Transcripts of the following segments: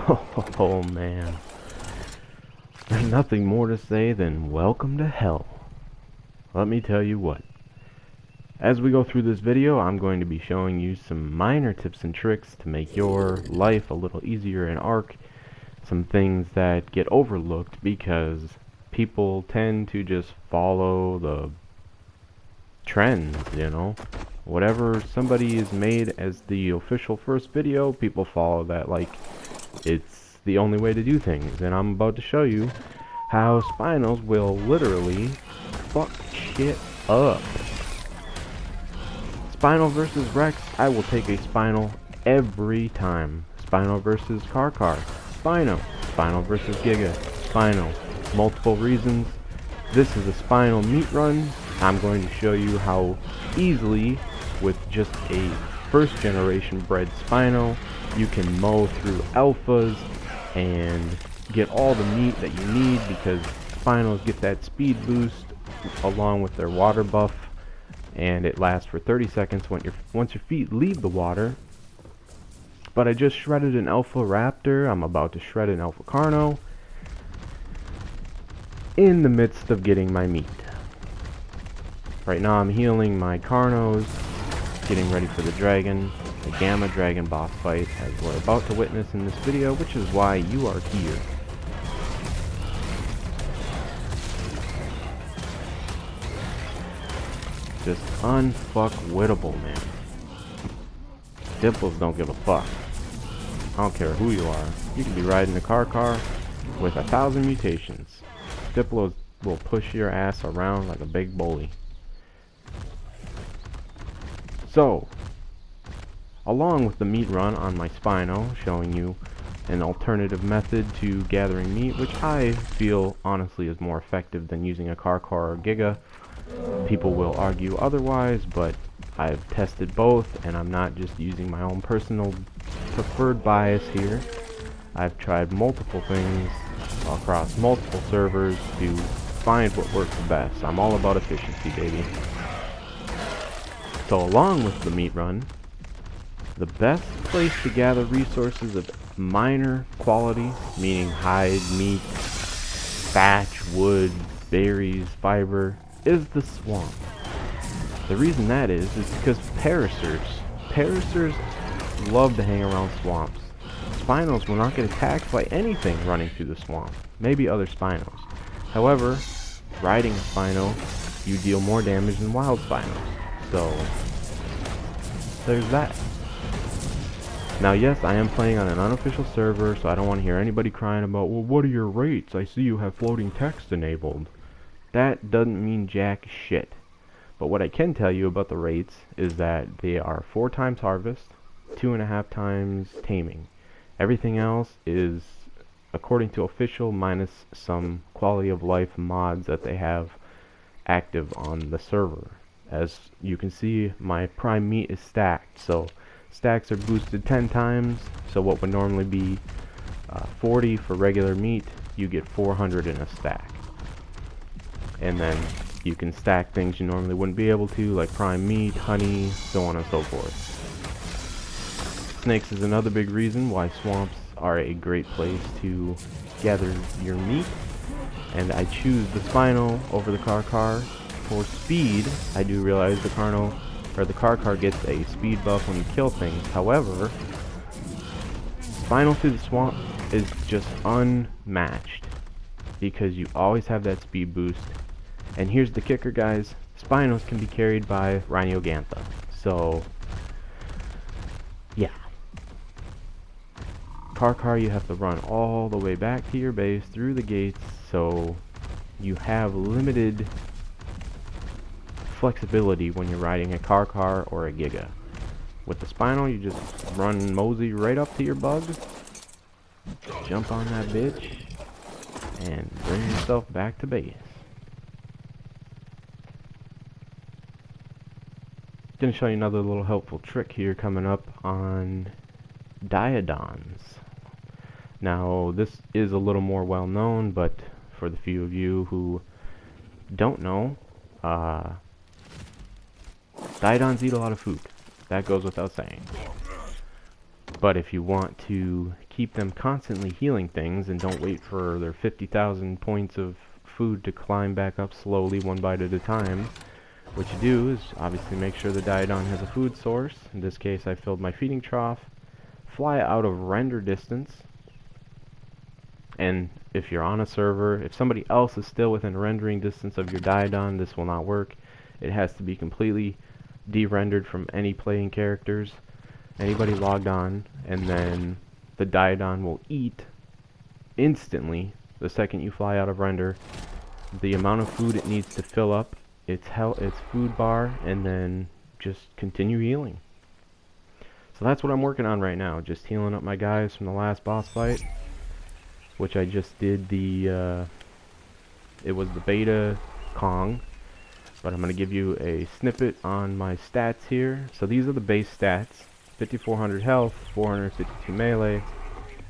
Oh man, there's nothing more to say than welcome to hell. Let me tell you what. As we go through this video, I'm going to be showing you some minor tips and tricks to make your life a little easier in ARK. Some things that get overlooked because people tend to just follow the trends, you know. Whatever somebody is made as the official first video, people follow that like it's the only way to do things. And I'm about to show you how spinals will literally fuck shit up. Spinal versus Rex, I will take a spinal every time. Spinal versus Car, Spino. Spinal versus Giga, Spino. Multiple reasons. This is a spinal meat run. I'm going to show you how easily, with just a first generation bred Spino, you can mow through alphas and get all the meat that you need, because Spinos get that speed boost along with their water buff, and it lasts for 30 seconds once your feet leave the water. But I just shredded an Alpha Raptor. I'm about to shred an Alpha Carno in the midst of getting my meat. Right now I'm healing my Carnos, getting ready for the dragon, the Gamma Dragon boss fight, as we're about to witness in this video, which is why you are here. Just unfuckwittable, man. Dimples don't give a fuck. I don't care who you are. You can be riding a car with 1,000 mutations. Diplos will push your ass around like a big bully. So, along with the meat run on my Spino, showing you an alternative method to gathering meat, which I feel honestly is more effective than using a car or Giga. People will argue otherwise, but I've tested both, and I'm not just using my own personal preferred bias here. I've tried multiple things across multiple servers to find what works best. I'm all about efficiency, baby. So along with the meat run, the best place to gather resources of minor quality, meaning hide, meat, thatch, wood, berries, fiber, is the swamp. The reason that is because parasers love to hang around swamps. Spinos will not get attacked by anything running through the swamp. Maybe other Spinos. However, riding a Spino, you deal more damage than wild Spinos. So, there's that. Now yes, I am playing on an unofficial server, so I don't want to hear anybody crying about, well, what are your rates? I see you have floating text enabled. That doesn't mean jack shit. But what I can tell you about the rates is that they are 4 times harvest, 2.5 times taming. Everything else is according to official, minus some quality of life mods that they have active on the server. As you can see, my prime meat is stacked, so stacks are boosted 10 times, so what would normally be 40 for regular meat, you get 400 in a stack. And then you can stack things you normally wouldn't be able to, like prime meat, honey, so on and so forth. Snakes is another big reason why swamps are a great place to gather your meat. And I choose the Spino over the car. For speed, I do realize the Carno, or the car gets a speed buff when you kill things. However, Spino through the swamp is just unmatched, because you always have that speed boost. And here's the kicker, guys. Spinos can be carried by Rhinogantha. So, yeah. Car, you have to run all the way back to your base through the gates, so you have limited flexibility when you're riding a car or a Giga. With the Spino, you just run mosey right up to your bug, jump on that bitch, and bring yourself back to base. Gonna show you another little helpful trick here coming up on Diodons. Now this is a little more well known, but for the few of you who don't know, Diodons eat a lot of food. That goes without saying. But if you want to keep them constantly healing things and don't wait for their 50,000 points of food to climb back up slowly, one bite at a time, what you do is obviously make sure the Diodon has a food source. In this case, I filled my feeding trough, fly out of render distance, and if you're on a server, if somebody else is still within rendering distance of your Diodon, this will not work. It has to be completely de-rendered from any playing characters, anybody logged on, and then the Diodon will eat instantly the second you fly out of render the amount of food it needs to fill up its food bar, and then just continue healing. So that's what I'm working on right now, just healing up my guys from the last boss fight, which I just did it was the beta Kong, but I'm going to give you a snippet on my stats here. So these are the base stats: 5400 health, 452 melee,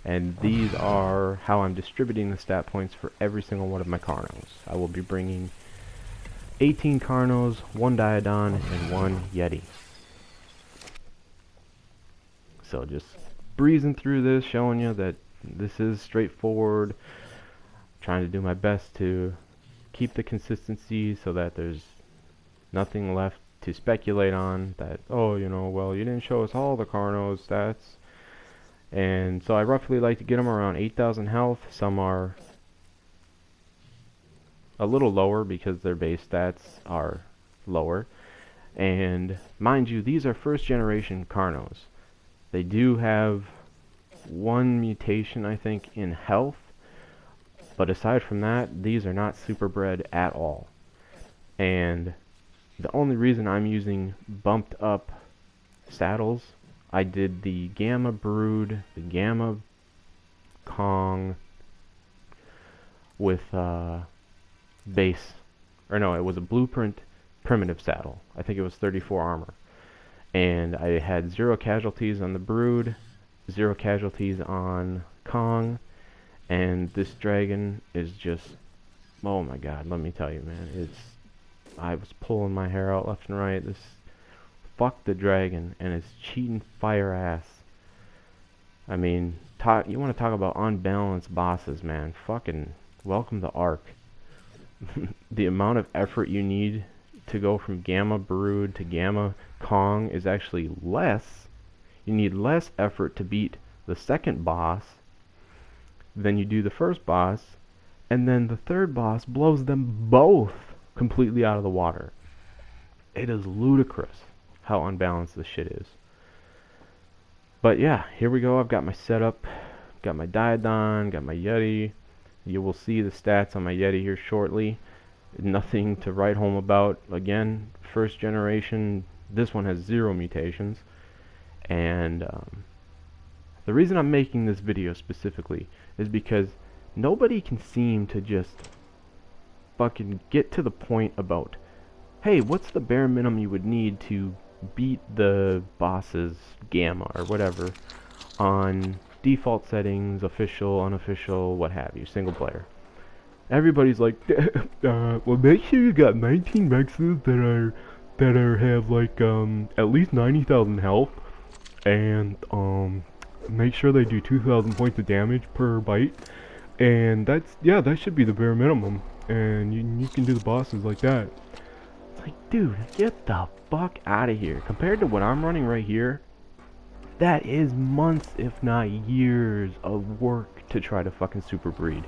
and these are how I'm distributing the stat points for every single one of my Carnos. I will be bringing 18 Carnos, 1 Diodon, and 1 Yeti. So just breezing through this, showing you that this is straightforward. Trying to do my best to keep the consistency so that there's nothing left to speculate on, that, oh, you know, well, you didn't show us all the Carnos stats. And so I roughly like to get them around 8,000 health. Some are a little lower because their base stats are lower. And mind you, these are first generation Carnos. They do have one mutation, I think, in health, but aside from that, these are not super bred at all. And the only reason I'm using bumped up saddles, I did the Gamma Brood, the Gamma Kong with base, or no, it was a blueprint primitive saddle. I think it was 34 armor. And I had 0 casualties on the Brood, 0 casualties on Kong, and this dragon is just, oh my god, let me tell you, man, I was pulling my hair out left and right. Fuck the dragon and its cheating fire ass. I mean, you want to talk about unbalanced bosses, man, fucking welcome to ARK. The amount of effort you need to go from Gamma Brood to Gamma Kong is actually less. You need less effort to beat the second boss than you do the first boss, and then the third boss blows them both completely out of the water. It is ludicrous how unbalanced this shit is. But yeah, here we go. I've got my setup, got my Diodon, got my Yeti. You will see the stats on my Yeti here shortly. Nothing to write home about. Again, first generation. This one has 0 mutations. And the reason I'm making this video specifically is because nobody can seem to just fucking get to the point about, hey, what's the bare minimum you would need to beat the boss's Gamma or whatever on default settings, official, unofficial, what have you, single player. Everybody's like, well, make sure you got 19 Rexes that have like at least 90,000 health, and make sure they do 2,000 points of damage per bite, and that should be the bare minimum, and you can do the bosses like that. It's like, dude, get the fuck out of here. Compared to what I'm running right here, that is months, if not years, of work to try to fucking super breed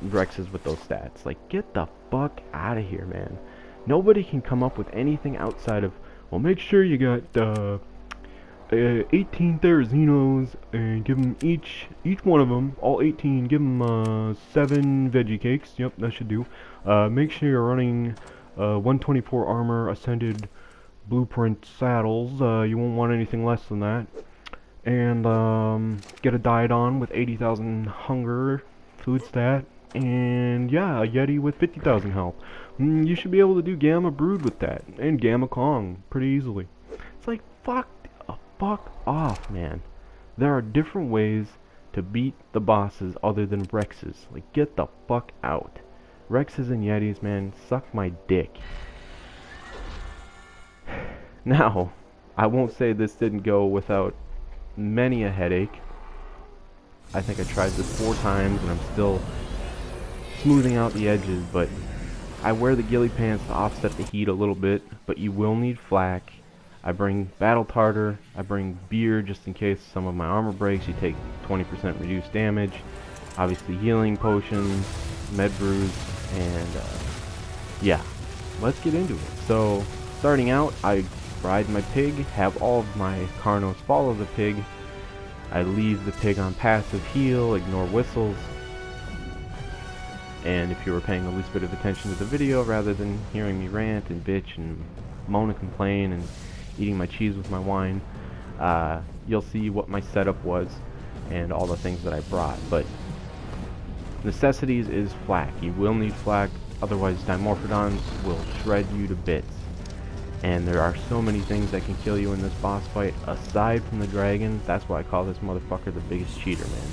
Rexes with those stats. Like, get the fuck out of here, man. Nobody can come up with anything outside of, well, make sure you got 18 Therazinos, and give them each one of them, all 18, give them 7 veggie cakes. Yep, that should do. Make sure you're running 124 armor, ascended blueprint saddles. You won't want anything less than that. And get a Diodon with 80,000 hunger food stat. And yeah, a Yeti with 50,000 health. You should be able to do Gamma Brood with that, and Gamma Kong pretty easily. It's like, fuck off, man. There are different ways to beat the bosses other than Rexes. Like, get the fuck out. Rexes and Yetis, man, suck my dick. Now, I won't say this didn't go without many a headache. I think I tried this 4 times and I'm still smoothing out the edges, but I wear the ghillie pants to offset the heat a little bit, but you will need flak. I bring battle tartar, I bring beer just in case some of my armor breaks, you take 20% reduced damage, obviously healing potions, med brews, and yeah, let's get into it. So, starting out, I ride my pig, have all of my Carnos follow the pig, I leave the pig on passive heal, ignore whistles, and if you were paying the least bit of attention to the video rather than hearing me rant and bitch and moan and complain and eating my cheese with my wine, you'll see what my setup was and all the things that I brought. But necessities is flak. You will need flak, otherwise Dimorphodons will shred you to bits. And there are so many things that can kill you in this boss fight aside from the dragon. That's why I call this motherfucker the biggest cheater, man.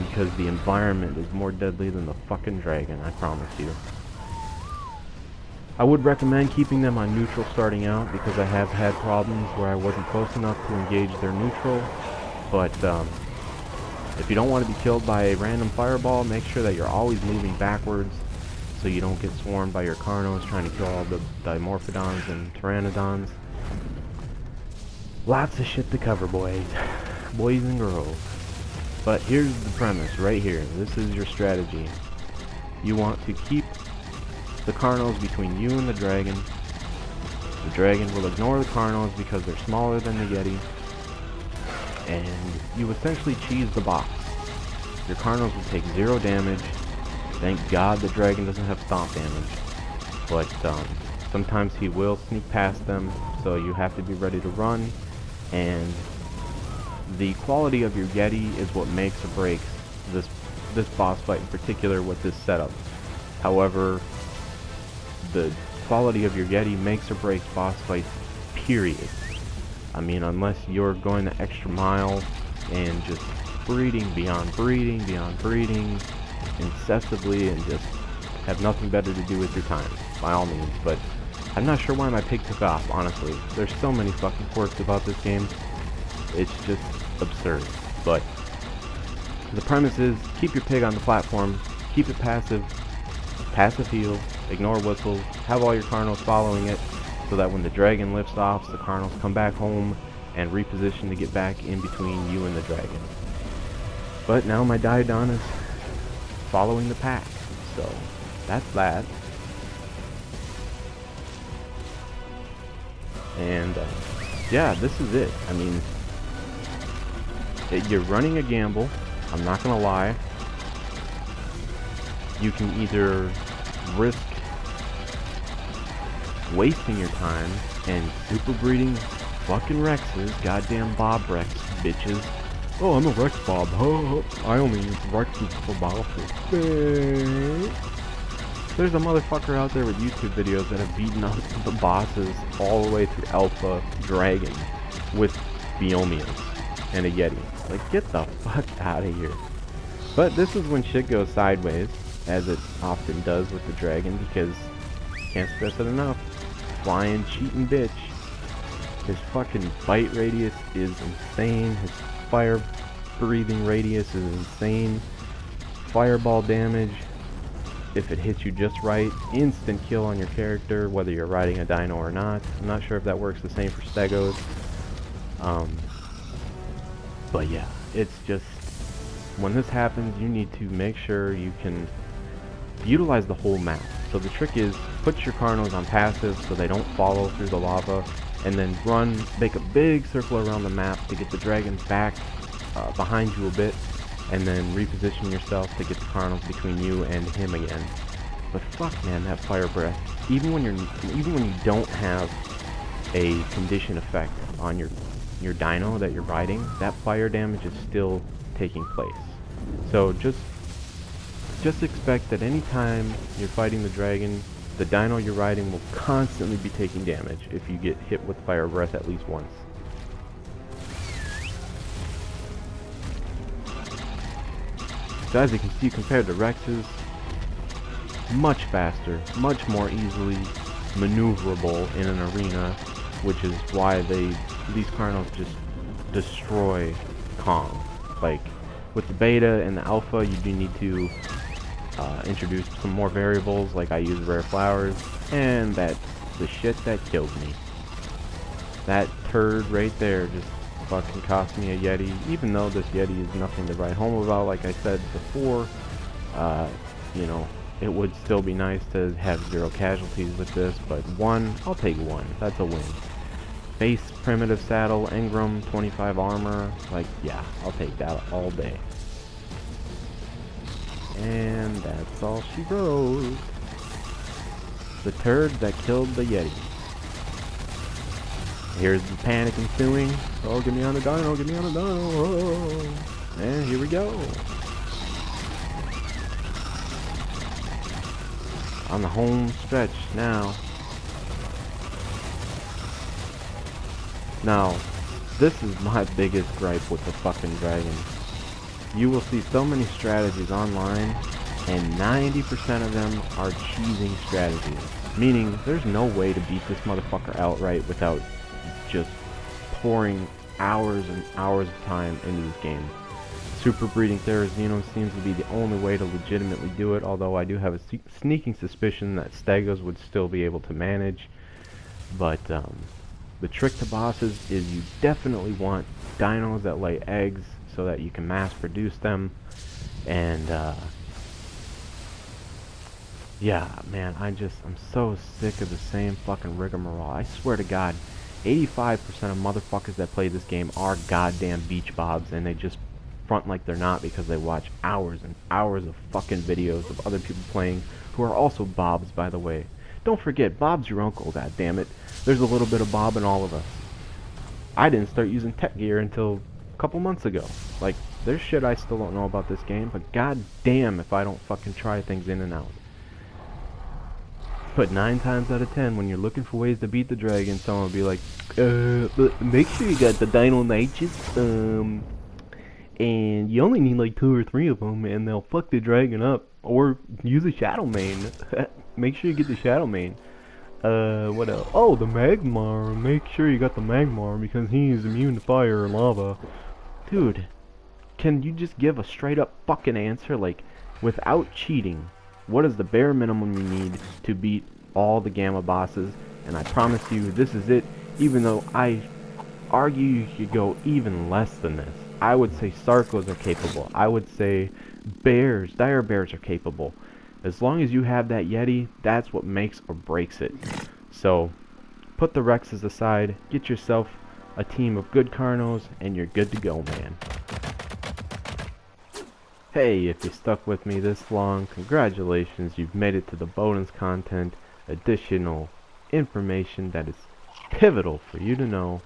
Because the environment is more deadly than the fucking dragon, I promise you. I would recommend keeping them on neutral starting out, because I have had problems where I wasn't close enough to engage their neutral. But if you don't want to be killed by a random fireball, make sure that you're always moving backwards so you don't get swarmed by your Carnos trying to kill all the Dimorphodons and Pteranodons. Lots of shit to cover, boys. Boys and girls. But here's the premise right here. This is your strategy. You want to keep the Carnos between you and the dragon. The dragon will ignore the Carnos because they're smaller than the Yeti. And you essentially cheese the box. Your Carnos will take 0 damage. Thank God the dragon doesn't have stomp damage. But sometimes he will sneak past them, so you have to be ready to run. And the quality of your Yeti is what makes or breaks this boss fight in particular with this setup. However, the quality of your Yeti makes or breaks boss fights, period. I mean, unless you're going the extra mile and just breeding, incessantly, and just have nothing better to do with your time, by all means. But I'm not sure why my pig took off, honestly. There's so many fucking quirks about this game. It's just absurd. But the premise is keep your pig on the platform, keep it passive heal, ignore whistles, have all your Carnos following it, so that when the dragon lifts off, the Carnos come back home and reposition to get back in between you and the dragon. But now my Diodon is following the pack, so that's that. And yeah, this is it. I mean, you're running a gamble, I'm not gonna lie. You can either risk wasting your time and super breeding fucking Rexes, goddamn Bob Rex bitches. Oh, I'm a Rex Bob, I only use Rexes for bosses. There's a motherfucker out there with YouTube videos that have beaten up the bosses all the way through Alpha Dragon with Biomias and a Yeti. Like, get the fuck out of here. But this is when shit goes sideways, as it often does with the dragon, because, can't stress it enough, flying, cheating bitch. His fucking bite radius is insane, his fire breathing radius is insane, fireball damage, if it hits you just right, instant kill on your character, whether you're riding a dino or not. I'm not sure if that works the same for Stegos. But yeah, it's just, when this happens, you need to make sure you can utilize the whole map. So the trick is, put your Carnos on passive so they don't follow through the lava, and then run, make a big circle around the map to get the dragon back behind you a bit, and then reposition yourself to get the Carnos between you and him again. But fuck, man, that fire breath. Even when you don't have a condition effect on your dino that you're riding, that fire damage is still taking place. So just expect that anytime you're fighting the dragon, the dino you're riding will constantly be taking damage if you get hit with fire breath at least once. So as you can see, compared to Rexes, much faster, much more easily maneuverable in an arena, which is why these Carnos just destroy Kong. Like, With the beta and the alpha, you do need to introduce some more variables, like I use rare flowers, and that's the shit that killed me. That turd right there just fucking cost me a Yeti, even though this Yeti is nothing to write home about. Like I said before, you know, it would still be nice to have 0 casualties with this, but 1, I'll take 1, that's a win. Base primitive saddle, Engram, 25 armor, like, yeah, I'll take that all day. And that's all she wrote. The turd that killed the Yeti. Here's the panic ensuing. Oh, get me on the dino, get me on the dino. Oh. And here we go. On the home stretch now. Now, this is my biggest gripe with the fucking dragon. You will see so many strategies online, and 90% of them are cheesing strategies. Meaning, there's no way to beat this motherfucker outright without just pouring hours and hours of time into this game. Super breeding Therizino seems to be the only way to legitimately do it, although I do have a sneaking suspicion that Stegos would still be able to manage. But the trick to bosses is you definitely want dinos that lay eggs so that you can mass produce them. And yeah, man, I'm so sick of the same fucking rigmarole. I swear to God, 85% of motherfuckers that play this game are goddamn beach bobs, and they just front like they're not because they watch hours and hours of fucking videos of other people playing who are also bobs, by the way. Don't forget, Bob's your uncle, goddammit. There's a little bit of Bob in all of us. I didn't start using tech gear until a couple months ago. Like, there's shit I still don't know about this game, but goddamn if I don't fucking try things in and out. But 9 times out of 10, when you're looking for ways to beat the dragon, someone will be like, make sure you got the Dino Nitrous, and you only need like 2 or 3 of them, and they'll fuck the dragon up. Or use a Shadow Main. Make sure you get the Shadow Main. What else? Oh, the Magmar. Make sure you got the Magmar because he's immune to fire and lava. Dude, can you just give a straight up fucking answer? Like, without cheating, what is the bare minimum you need to beat all the Gamma bosses? And I promise you, this is it. Even though I argue you could go even less than this. I would say Sarcos are capable. I would say bears, dire bears are capable. As long as you have that Yeti, that's what makes or breaks it. So, put the Rexes aside, get yourself a team of good Carnos, and you're good to go, man. Hey, if you stuck with me this long, congratulations, you've made it to the bonus content, additional information that is pivotal for you to know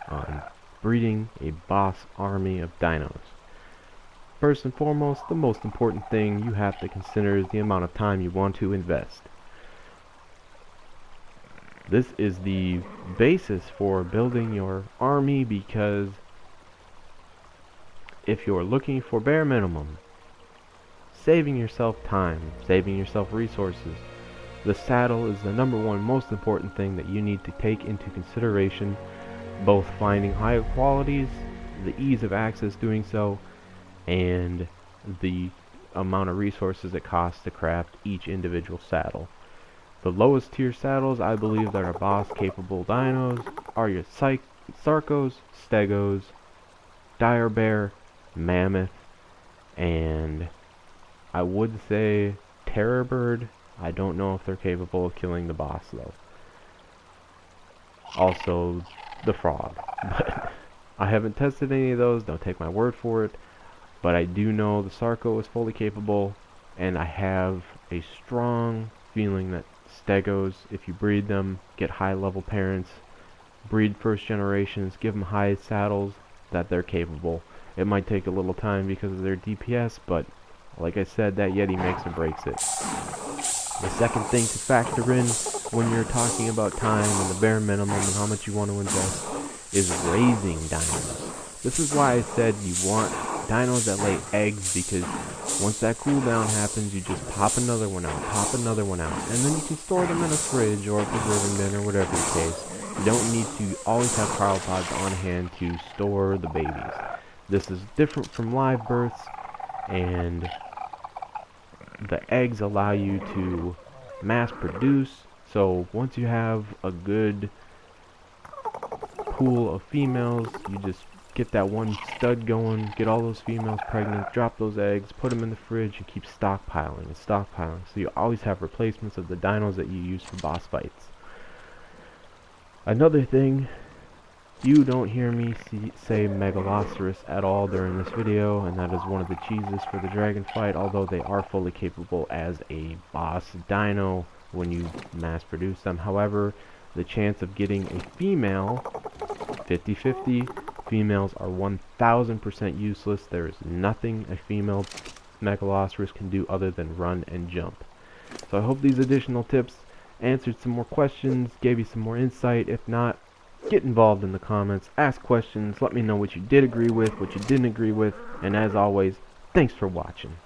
on breeding a boss army of dinos. First and foremost, the most important thing you have to consider is the amount of time you want to invest. This is the basis for building your army, because if you're looking for bare minimum, saving yourself time, saving yourself resources, the saddle is the #1 most important thing that you need to take into consideration, both finding higher qualities, the ease of access doing so, and the amount of resources it costs to craft each individual saddle. The lowest tier saddles I believe that are boss capable dinos are your Sarcos, Stegos, Dire Bear, Mammoth, and I would say Terror Bird. I don't know if they're capable of killing the boss though. Also the Frog, but I haven't tested any of those, don't take my word for it. But I do know the Sarco is fully capable, and I have a strong feeling that Stegos, if you breed them, get high level parents, breed first generations, give them high saddles, that they're capable. It might take a little time because of their DPS, but like I said, that Yeti makes or breaks it. The second thing to factor in when you're talking about time and the bare minimum and how much you want to invest is raising dinos. This is why I said you want dinos that lay eggs, because once that cooldown happens, you just pop another one out, and then you can store them in a fridge or a preserving bin or whatever the case. You don't need to always have cryopods on hand to store the babies. This is different from live births, and the eggs allow you to mass produce. So once you have a good pool of females, you just get that one stud going, get all those females pregnant, drop those eggs, put them in the fridge, and keep stockpiling and stockpiling. So you always have replacements of the dinos that you use for boss fights. Another thing, you don't hear me say Megalosaurus at all during this video, and that is one of the cheeses for the dragon fight, although they are fully capable as a boss dino when you mass produce them. However, the chance of getting a female, 50-50, females are 1000% useless. There is nothing a female Megalosaurus can do other than run and jump. So I hope these additional tips answered some more questions, gave you some more insight. If not, get involved in the comments, ask questions, let me know what you did agree with, what you didn't agree with, and as always, thanks for watching.